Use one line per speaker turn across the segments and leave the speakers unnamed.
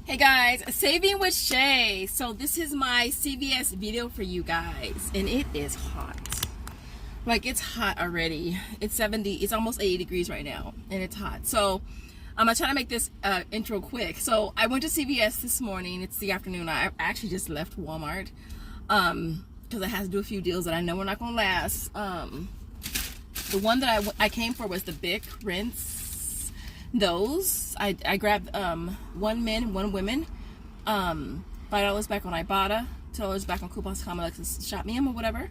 Hey guys, saving with Shay. So this is my CVS video for you guys, and it is hot. Like, it's hot already. It's 70, it's almost 80 degrees right now, and it's hot. So I'm gonna try to make this intro quick. So I went to CVS this morning. It's the afternoon. I actually just left Walmart because I had to do a few deals that I know are not gonna last. The one that I came for was the Bic rinse. Those I grabbed one men, one women, $5 back on Ibotta, $2 back on coupons.com, like shop me or whatever.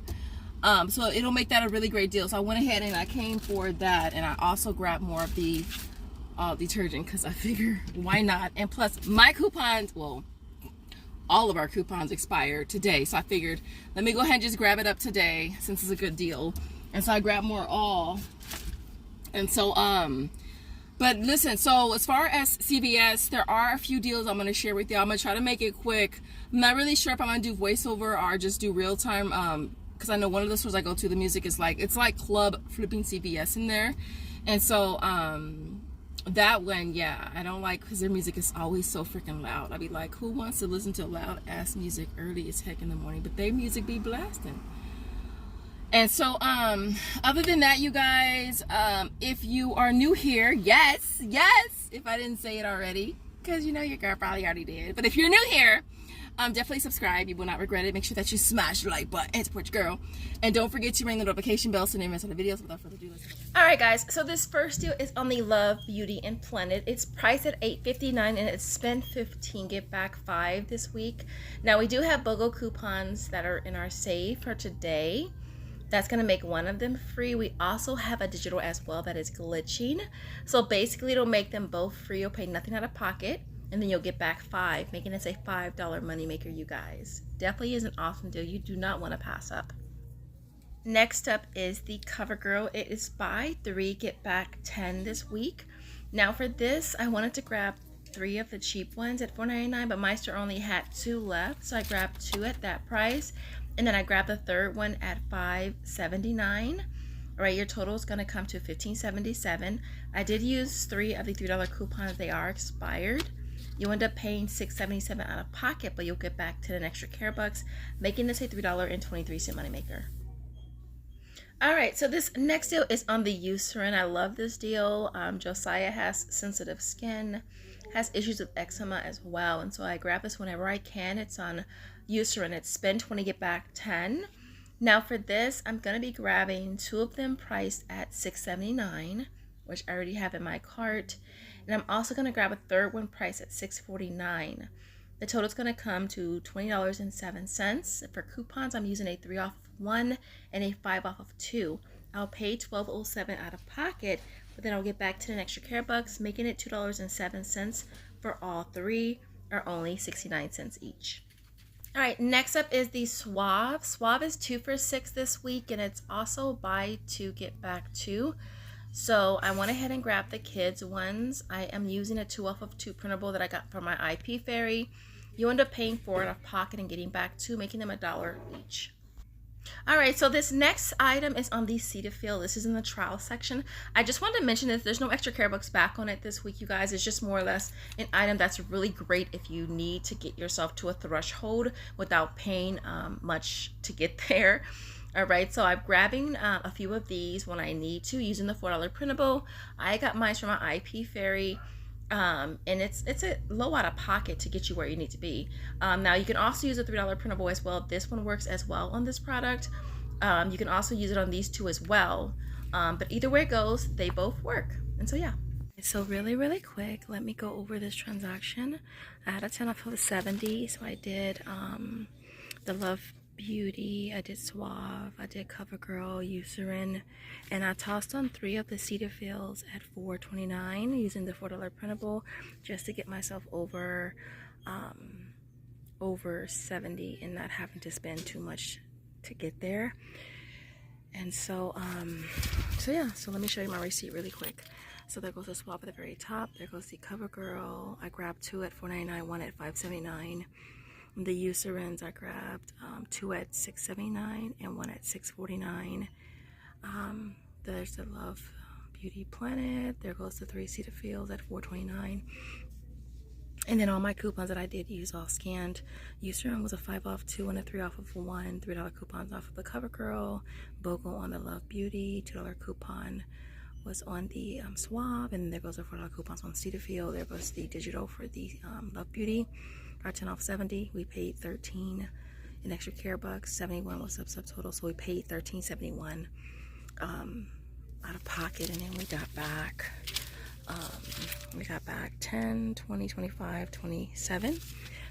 So it'll make that a really great deal. So I went ahead and I came for that, and I also grabbed more of the detergent because I figure why not. And plus my coupons, well, all of our coupons expired today, so I figured let me go ahead and just grab it up today since it's a good deal. And so I grabbed more all. And so but listen, so as far as CVS, there are a few deals I'm going to share with you. I'm going to try to make it quick. I'm not really sure if I'm going to do voiceover or just do real time, because I know one of the stores I go to, the music is like, it's like club flipping CVS in there. And so that one, yeah, I don't like, because their music is always so freaking loud. I'd be like, who wants to listen to loud ass music early as heck in the morning? But their music be blasting. And so, other than that, you guys, if you are new here, yes, if I didn't say it already, because you know your girl probably already did. But if you're new here, definitely subscribe. You will not regret it. Make sure that you smash the like button and support your girl. And don't forget to ring the notification bell so you never miss the videos. Without further ado, let's go. All right, guys. So this first deal is on the Love Beauty and Planet. It's priced at $8.59 and it's spend $15, get back $5 this week. Now we do have BOGO coupons that are in our save for today. That's going to make one of them free. We also have a digital as well that is glitching. So basically it'll make them both free. You'll pay nothing out of pocket, and then you'll get back $5, making this a $5 money maker, you guys. Definitely is an awesome deal. You do not want to pass up. Next up is the CoverGirl. It is buy 3, get back 10 this week. Now for this, I wanted to grab 3 of the cheap ones at $4.99, but my store only had 2 left, so I grabbed 2 at that price. And then I grabbed the third one at $5.79. All right, your total is going to come to $15.77. I did use 3 of the $3 coupons. They are expired. You end up paying $6.77 out of pocket, but you'll get back 10 extra care bucks, making this a $3.23 moneymaker. All right, so this next deal is on the Eucerin. I love this deal. Josiah has sensitive skin, has issues with eczema as well, and so I grab this whenever I can. It's on Eucerin. It's spend 20, get back 10. Now for this, I'm going to be grabbing 2 of them priced at $6.79, which I already have in my cart. And I'm also going to grab a third one priced at $6.49. The total is going to come to $20.07. For coupons, I'm using a 3 off of 1 and a 5 off of 2. I'll pay $12.07 out of pocket, but then I'll get back 10 extra care bucks, making it $2.07 for all 3, or only 69 cents each. All right, next up is the Suave. Suave is 2 for $6 this week, and it's also buy 2, get back 2. So I went ahead and grabbed the kids ones. I am using a 2 off of 2 printable that I got from my Ip Fairy. You end up paying 4 out of pocket and getting back 2, making them $1 each. All right, so this next item is on the Cetaphil. This is in the trial section. I just wanted to mention this. There's no extra care bucks back on it this week, you guys. It's just more or less an item that's really great if you need to get yourself to a threshold without paying much to get there. All right, so I'm grabbing a few of these when I need to, using the $4 printable. I got mine from my Ip Fairy. And it's a low out of pocket to get you where you need to be. Now you can also use a $3 printable as well. This one works as well on this product. You can also use it on these 2 as well. But either way it goes, they both work. And so yeah. So really quick, let me go over this transaction. I had a 10 off of 70, so I did the Love Beauty, I did Suave, I did CoverGirl, Eucerin, and I tossed on 3 of the Cetaphils at $4.29 using the $4 printable just to get myself over 70 and not having to spend too much to get there. And so yeah, so let me show you my receipt really quick. So there goes the Suave at the very top, there goes the CoverGirl. I grabbed 2 at $4.99, 1 at $5.79. The Eucerins, I grabbed 2 at $6.79 and 1 at $6.49. There's the Love Beauty Planet. There goes the 3 Cetaphils at $4.29. And then all my coupons that I did use all scanned. Eucerin was a 5 off 2 and a 3 off of 1. $3 coupons off of the CoverGirl. BOGO on the Love Beauty. $2 coupon was on the Swab. And there goes the $4 coupons on Cedarfield. There goes the digital for the Love Beauty. Our 10 off 70. We paid 13 in extra care bucks. 71 was subtotal. So we paid $13.71 out of pocket. And then we got back 10, 20, 25, 27.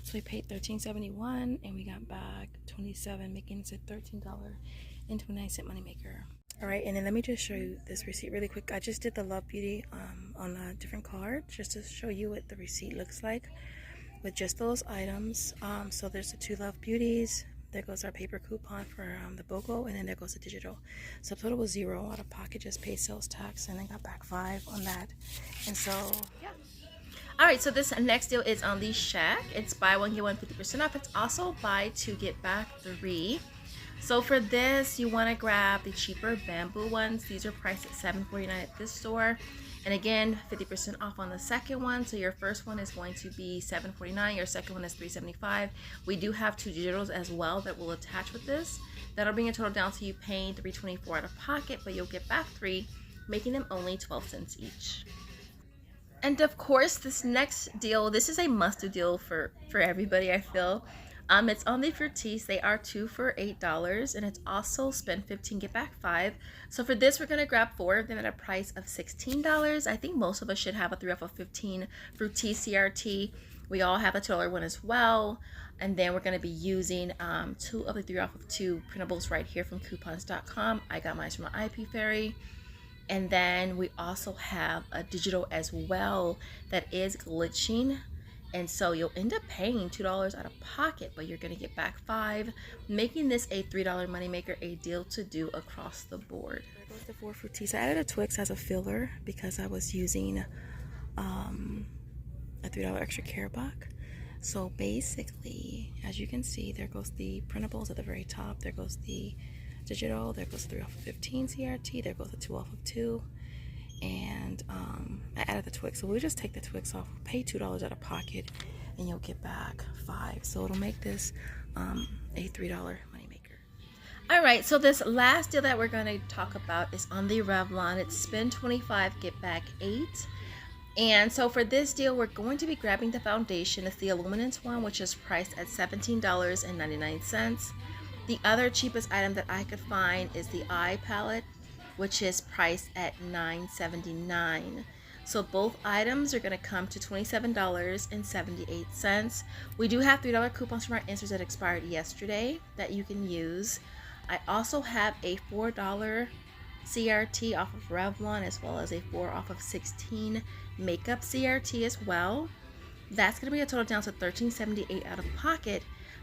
So we paid $13.71 and we got back 27, making it a $13.29 money maker. All right, and then let me just show you this receipt really quick. I just did the Love Beauty on a different card just to show you what the receipt looks like with just those items. So there's the 2 Love Beauties. There goes our paper coupon for the BOGO, and then there goes the digital. Subtotal was 0 out of pocket, just paid sales tax, and then got back 5 on that. And so, yeah. All right, so this next deal is on the Shack. It's buy one, get one 50% off. It's also buy 2, get back 3. So for this, you want to grab the cheaper bamboo ones. These are priced at $7.49 at this store. And again, 50% off on the second one. So your first one is going to be $7.49. Your second one is $3.75. We do have 2 digitals as well that will attach with this. That'll bring your total down to you paying $3.24 out of pocket, but you'll get back 3, making them only 12 cents each. And of course, this next deal, this is a must-do deal for everybody, I feel. It's on the Fruities. They are 2 for $8, and it's also spend 15, get back 5. So for this, we're gonna grab 4 of them at a price of $16. I think most of us should have a 3 off of 15 Fruities CRT. We all have a $2 one as well. And then we're gonna be using 2 of the 3 off of 2 printables right here from quickqs.store. I got mine from my Ip Fairy. And then we also have a digital as well that is glitching. And so you'll end up paying $2 out of pocket, but you're going to get back 5, making this a $3 moneymaker, a deal to do across the board. There goes the 4 Fruities. I added a Twix as a filler because I was using a $3 extra care buck. So basically, as you can see, there goes the printables at the very top. There goes the digital. There goes 3 off of 15 CRT. There goes the 2 off of 2. And I added the Twix, so we'll just take the Twix off, pay $2 out of pocket, and you'll get back 5. So it'll make this a $3 moneymaker. All right, so this last deal that we're going to talk about is on the Revlon. It's spend 25, get back 8. And so for this deal, we're going to be grabbing the foundation. It's the Illuminance one, which is priced at $17.99. The other cheapest item that I could find is the eye palette, which is priced at $9.79. So both items are going to come to $27.78. We do have $3 coupons from our inserts that expired yesterday that you can use. I also have a $4 CRT off of Revlon, as well as a 4 off of 16 makeup CRT as well. That's going to be a total down to $13.78 out of pocket,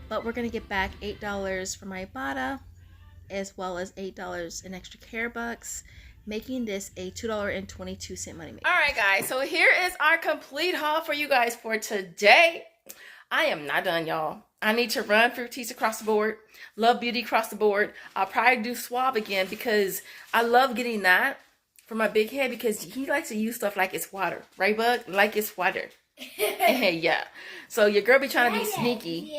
but we're going to get back $8 for my Ibotta, as well as $8 in extra care bucks, making this a $2.22 money maker. All right, guys, so here is our complete haul for you guys for today. I am not done, y'all. I need to run Fruities across the board, Love Beauty across the board. I'll probably do Swab again because I love getting that for my big head because he likes to use stuff like it's water, right, Bug? Like it's water. Yeah. So your girl be trying to be sneaky.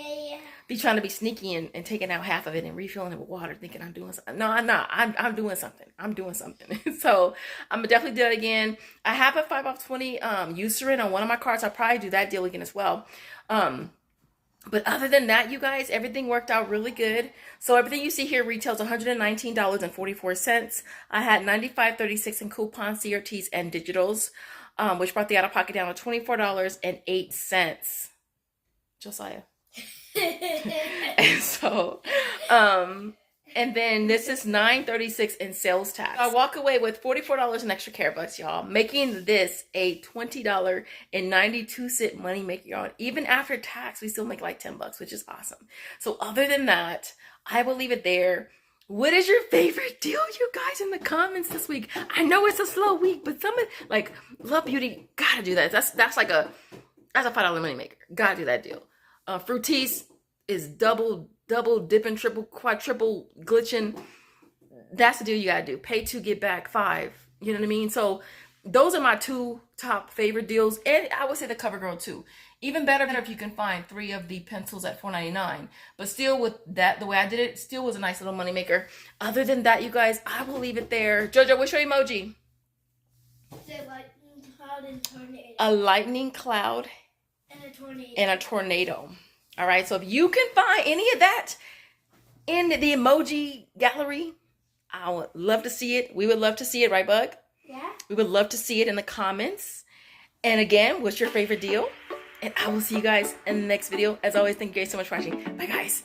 Be trying to be sneaky and taking out half of it and refilling it with water, thinking I'm doing something. No, I'm not. I'm doing something. I'm doing something. So I'm gonna definitely do it again. I have a 5 off 20 Eucerin on one of my cards. I'll probably do that deal again as well. But other than that, you guys, everything worked out really good. So everything you see here retails $119.44. I had $95.36 in coupons, CRTs, and digitals, which brought the out of pocket down to $24.08. Josiah. And so and then this is $9.36 in sales tax. So I walk away with $44 in extra care bucks, y'all, making this a $20.92 money maker, y'all. Even after tax, we still make like $10, which is awesome. So other than that, I will leave it there. What is your favorite deal, you guys, in the comments this week? I know it's a slow week, but some of, like, Love Beauty, gotta do that. That's like a $5 money maker. Gotta do that deal. Fruities is double dipping, triple, quadruple glitching. That's the deal you gotta do. Pay 2, get back 5. You know what I mean? So those are my two top favorite deals, and I would say the CoverGirl too. Even better if you can find 3 of the pencils at $4.99. But still, with that, the way I did it, still was a nice little money maker. Other than that, you guys, I will leave it there. Jojo, what's your emoji?
It's a lightning cloud and tornado.
A lightning cloud
And a tornado.
And a tornado. All right, so if you can find any of that in the emoji gallery, I would love to see it. We would love to see it, right, Bug?
Yeah.
We would love to see it in the comments. And again, what's your favorite deal? And I will see you guys in the next video. As always, thank you guys so much for watching. Bye, guys.